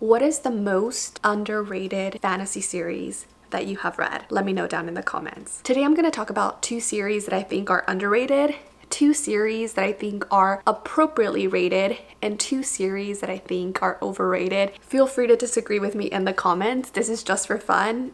What is the most underrated fantasy series that you have read? Let me know down in the comments. Today I'm going to talk about 2 series that I think are underrated, 2 series that I think are appropriately rated, and 2 series that I think are overrated. Feel free to disagree with me in the comments. This is just for fun.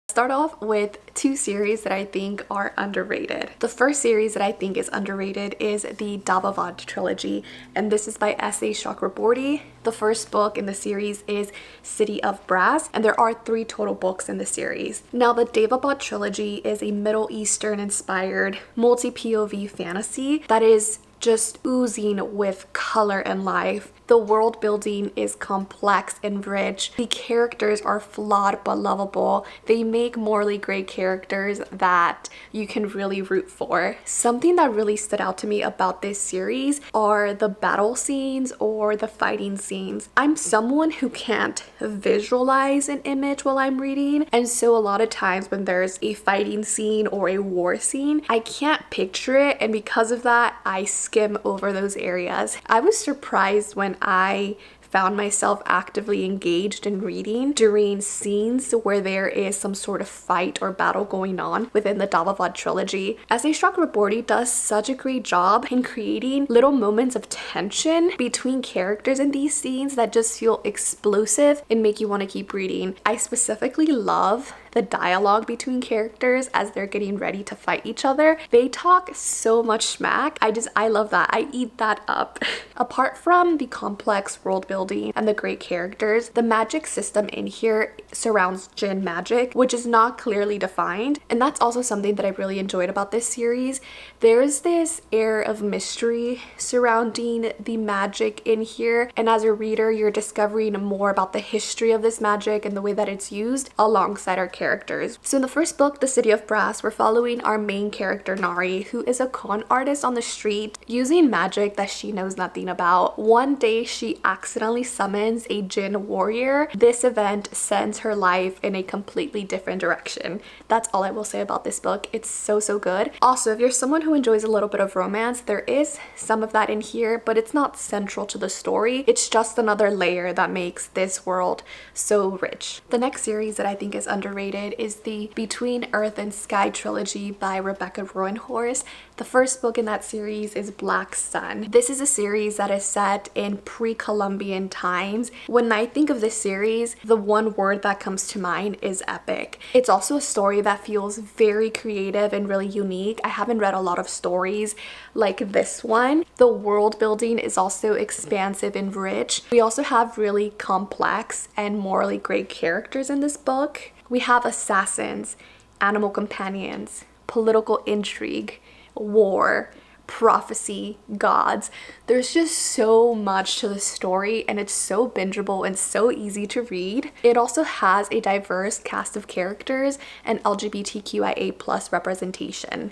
Start off with 2 series that I think are underrated. The first series that I think is underrated is the Scbwab trilogy, and this is by S.A. Chakraborty. The first book in the series is City of Brass, and there are 3 total books in the series. Now, the Scbwab trilogy is a Middle Eastern inspired multi-POV fantasy that is just oozing with color and life. The world building is complex and rich. The characters are flawed but lovable. They make morally great characters that you can really root for. Something that really stood out to me about this series are the battle scenes or the fighting scenes. I'm someone who can't visualize an image while I'm reading, and so a lot of times when there's a fighting scene or a war scene, I can't picture it, and because of that, I skim over those areas. I was surprised when I found myself actively engaged in reading during scenes where there is some sort of fight or battle going on within the Scbwab trilogy. S.A. Chakraborty does such a great job in creating little moments of tension between characters in these scenes that just feel explosive and make you want to keep reading. I specifically love the dialogue between characters as they're getting ready to fight each other. They talk so much smack. I love that. I eat that up. Apart from the complex world building and the great characters, the magic system in here surrounds Jinn magic, which is not clearly defined. And that's also something that I really enjoyed about this series. There's this air of mystery surrounding the magic in here. And as a reader, you're discovering more about the history of this magic and the way that it's used alongside our characters. So in the first book, The City of Brass, we're following our main character Nari, who is a con artist on the street using magic that she knows nothing about. One day she accidentally summons a Jinn warrior. This event sends her life in a completely different direction. That's all I will say about this book. It's so good. Also, if you're someone who enjoys a little bit of romance, there is some of that in here, but it's not central to the story. It's just another layer that makes this world so rich. The next series that I think is underrated is the Between Earth and Sky trilogy by Rebecca Roanhorse. The first book in that series is Black Sun. This is a series that is set in pre-Columbian times. When I think of this series, the one word that comes to mind is epic. It's also a story that feels very creative and really unique. I haven't read a lot of stories like this one. The world building is also expansive and rich. We also have really complex and morally great characters in this book. We have assassins, animal companions, political intrigue, war, prophecy, gods. There's just so much to the story, and it's so bingeable and so easy to read. It also has a diverse cast of characters and LGBTQIA+ representation.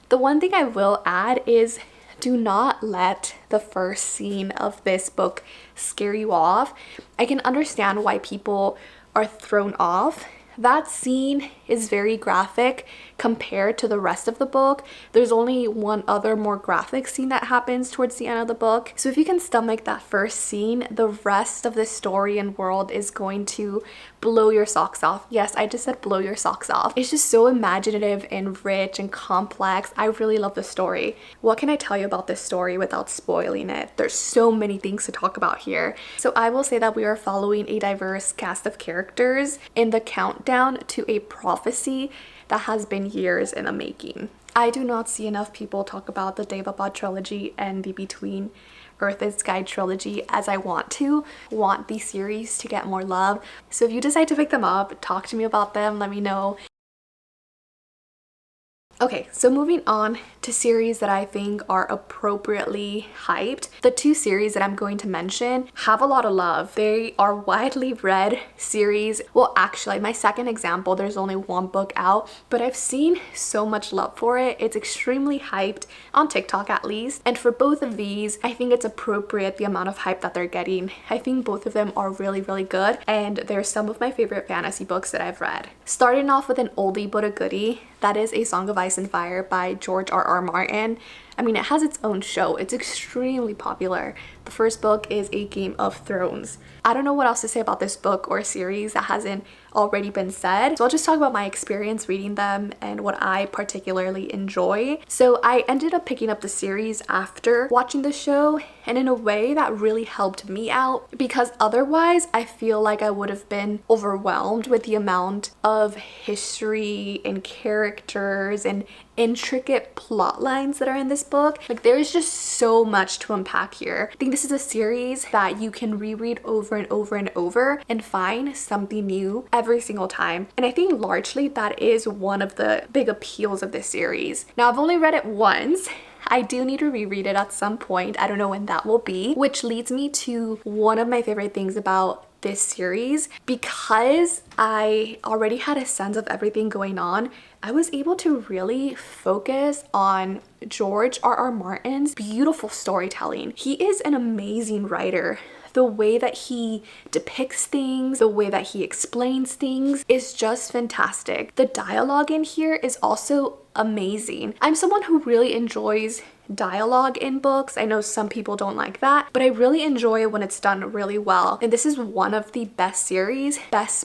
The one thing I will add is do not let the first scene of this book scare you off. I can understand why people are thrown off. That scene is very graphic compared to the rest of the book. There's only one other more graphic scene that happens towards the end of the book. So if you can stomach that first scene, the rest of the story and world is going to blow your socks off. Yes, I just said blow your socks off. It's just so imaginative and rich and complex. I really love the story. What can I tell you about this story without spoiling it? There's so many things to talk about here. So I will say that we are following a diverse cast of characters in the countdown to a prophecy that has been years in the making. I do not see enough people talk about the Scbwab trilogy and the Between Earth and Sky trilogy as I want these series to get more love. So if you decide to pick them up, talk to me about them, let me know. Okay, so moving on to series that I think are appropriately hyped. The 2 series that I'm going to mention have a lot of love. They are widely read series. Well, actually, my second example, there's only 1 book out, but I've seen so much love for it. It's extremely hyped on TikTok at least. And for both of these, I think it's appropriate the amount of hype that they're getting. I think both of them are really good, and they're some of my favorite fantasy books that I've read. Starting off with an oldie but a goodie, that is A Song of Ice and Fire by George R.R. Martin. I mean, it has its own show. It's extremely popular. The first book is A Game of Thrones. I don't know what else to say about this book or series that hasn't already been said. So I'll just talk about my experience reading them and what I particularly enjoy. So I ended up picking up the series after watching the show, and in a way that really helped me out, because otherwise I feel like I would have been overwhelmed with the amount of history and characters and intricate plot lines that are in this book. Like, there is just so much to unpack here. I think this is a series that you can reread over and over and over and find something new every single time. And I think largely that is one of the big appeals of this series. Now, I've only read it once. I do need to reread it at some point. I don't know when that will be, which leads me to one of my favorite things about this series. Because I already had a sense of everything going on, I was able to really focus on George R.R. Martin's beautiful storytelling. He is an amazing writer. The way that he depicts things, the way that he explains things is just fantastic. The dialogue in here is also amazing. I'm someone who really enjoys dialogue in books. I know some people don't like that, but I really enjoy it when it's done really well. And this is one of the best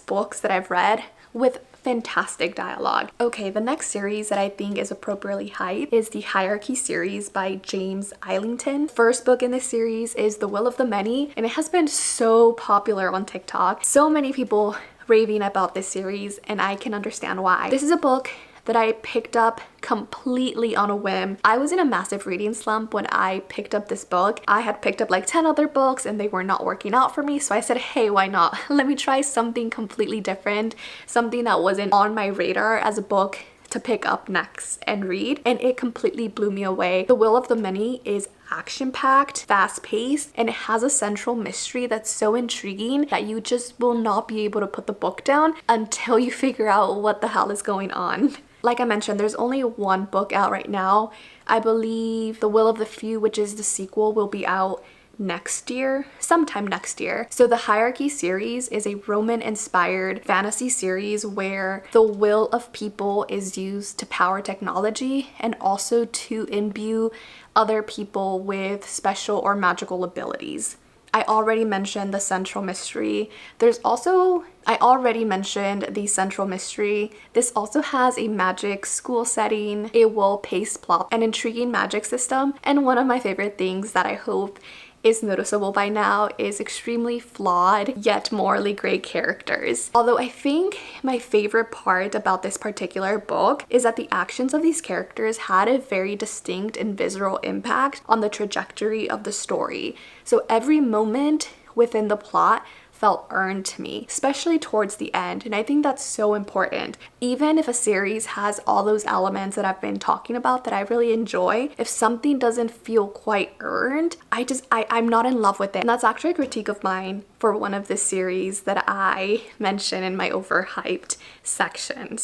books that I've read with fantastic dialogue. Okay, the next series that I think is appropriately hyped is the Hierarchy series by James Islington. First book in this series is The Will of the Many, and it has been so popular on TikTok. So many people raving about this series, and I can understand why. This is a book that I picked up completely on a whim. I was in a massive reading slump when I picked up this book. I had picked up like 10 other books and they were not working out for me, so I said, hey, why not? Let me try something completely different, something that wasn't on my radar as a book to pick up next and read, and it completely blew me away. The Will of the Many is action-packed, fast-paced, and it has a central mystery that's so intriguing that you just will not be able to put the book down until you figure out what the hell is going on. Like I mentioned, there's only one book out right now. I believe The Will of the Few, which is the sequel, will be out next year, sometime next year. So the Hierarchy series is a Roman-inspired fantasy series where the will of people is used to power technology and also to imbue other people with special or magical abilities. I already mentioned the central mystery. I already mentioned the central mystery. This also has a magic school setting, a well-paced plot, an intriguing magic system, and one of my favorite things that I hope is noticeable by now is extremely flawed yet morally great characters. Although I think my favorite part about this particular book is that the actions of these characters had a very distinct and visceral impact on the trajectory of the story. So every moment within the plot felt earned to me, especially towards the end. And I think that's so important. Even if a series has all those elements that I've been talking about that I really enjoy, if something doesn't feel quite earned, I'm not in love with it. And that's actually a critique of mine for one of the series that I mentioned in my Overhyped section.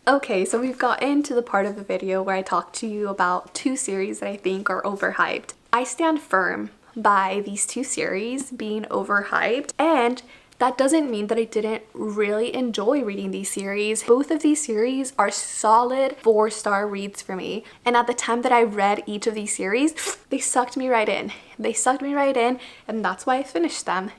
Okay, so we've gotten to the part of the video where I talk to you about two series that I think are overhyped. I stand firm by these two series being overhyped, and that doesn't mean that I didn't really enjoy reading these series. Both of these series are solid 4-star reads for me, and at the time that I read each of these series, they sucked me right in. They sucked me right in, and that's why I finished them.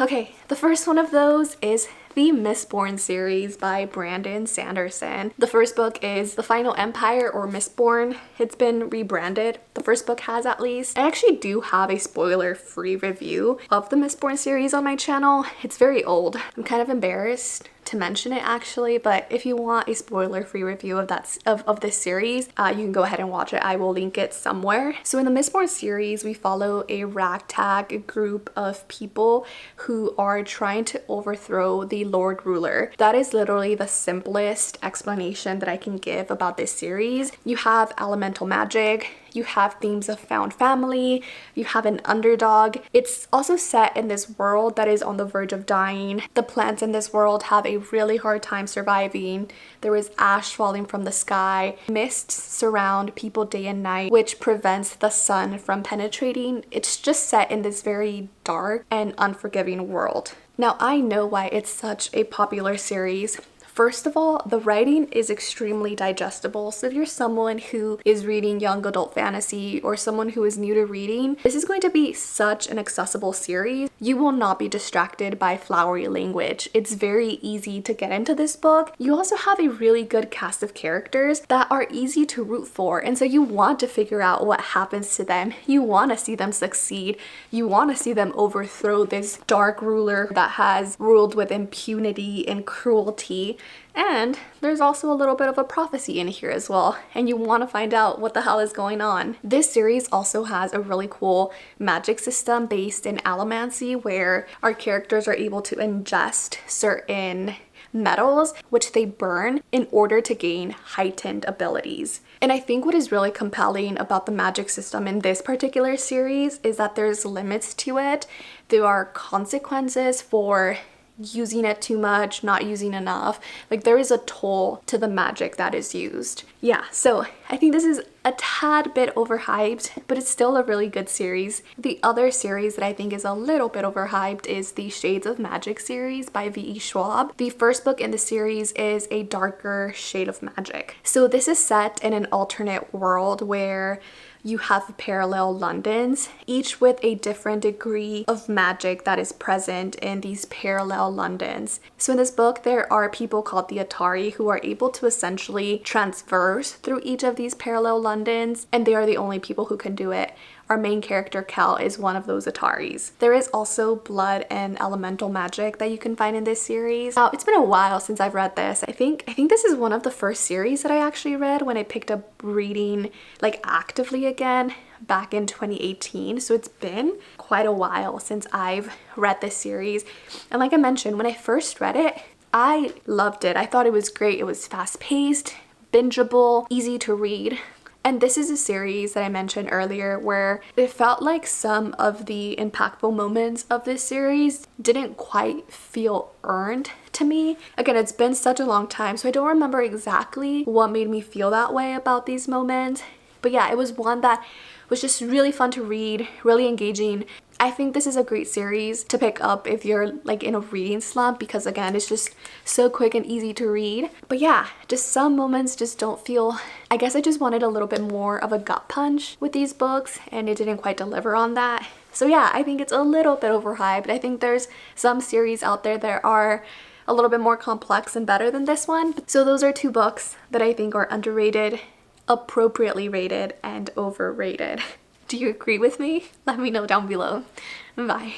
Okay, the first one of those is the Mistborn series by Brandon Sanderson. The first book is The Final Empire, or Mistborn. It's been rebranded. The first book has, at least. I actually do have a spoiler-free review of the Mistborn series on my channel. It's very old. I'm kind of embarrassed to mention it actually, but if you want a spoiler-free review of this series, you can go ahead and watch it. I will link it somewhere. So in the Mistborn series, we follow a ragtag group of people who are trying to overthrow the Lord Ruler. That is literally the simplest explanation that I can give about this series. You have elemental magic, you have themes of found family, you have an underdog. It's also set in this world that is on the verge of dying. The plants in this world have a really hard time surviving. There is ash falling from the sky. Mists surround people day and night, which prevents the sun from penetrating. It's just set in this very dark and unforgiving world. Now, I know why it's such a popular series. First of all, the writing is extremely digestible. So if you're someone who is reading young adult fantasy or someone who is new to reading, this is going to be such an accessible series. You will not be distracted by flowery language. It's very easy to get into this book. You also have a really good cast of characters that are easy to root for, and so you want to figure out what happens to them. You want to see them succeed. You want to see them overthrow this dark ruler that has ruled with impunity and cruelty. And there's also a little bit of a prophecy in here as well, and you want to find out what the hell is going on. This series also has a really cool magic system based in allomancy, where our characters are able to ingest certain metals which they burn in order to gain heightened abilities. And I think what is really compelling about the magic system in this particular series is that there's limits to it. There are consequences for using it too much, not using enough. Like, there is a toll to the magic that is used. Yeah, so I think this is a tad bit overhyped, but it's still a really good series. The other series that I think is a little bit overhyped is the Shades of Magic series by V.E. Schwab. The first book in the series is a darker shade of magic. So this is set in an alternate world where you have parallel Londons, each with a different degree of magic that is present in these parallel Londons. So in this book, there are people called the Atari who are able to essentially transverse through each of these parallel Londons, and they are the only people who can do it. Our main character, Cal, is one of those Ataris. There is also blood and elemental magic that you can find in this series. Now, it's been a while since I've read this. I think this is one of the first series that I actually read when I picked up reading like actively again back in 2018. So it's been quite a while since I've read this series. And like I mentioned, when I first read it, I loved it. I thought it was great. It was fast-paced, bingeable, easy to read. And this is a series that I mentioned earlier where it felt like some of the impactful moments of this series didn't quite feel earned to me. Again, it's been such a long time, so I don't remember exactly what made me feel that way about these moments. But yeah, it was one that was just really fun to read, really engaging. I think this is a great series to pick up if you're like in a reading slump, because again, it's just so quick and easy to read. But yeah, just some moments just don't feel, I guess I just wanted a little bit more of a gut punch with these books, and it didn't quite deliver on that. So yeah, I think it's a little bit overhyped. I think there's some series out there that are a little bit more complex and better than this one. So those are two books that I think are underrated, appropriately rated, and overrated. Do you agree with me? Let me know down below. Bye.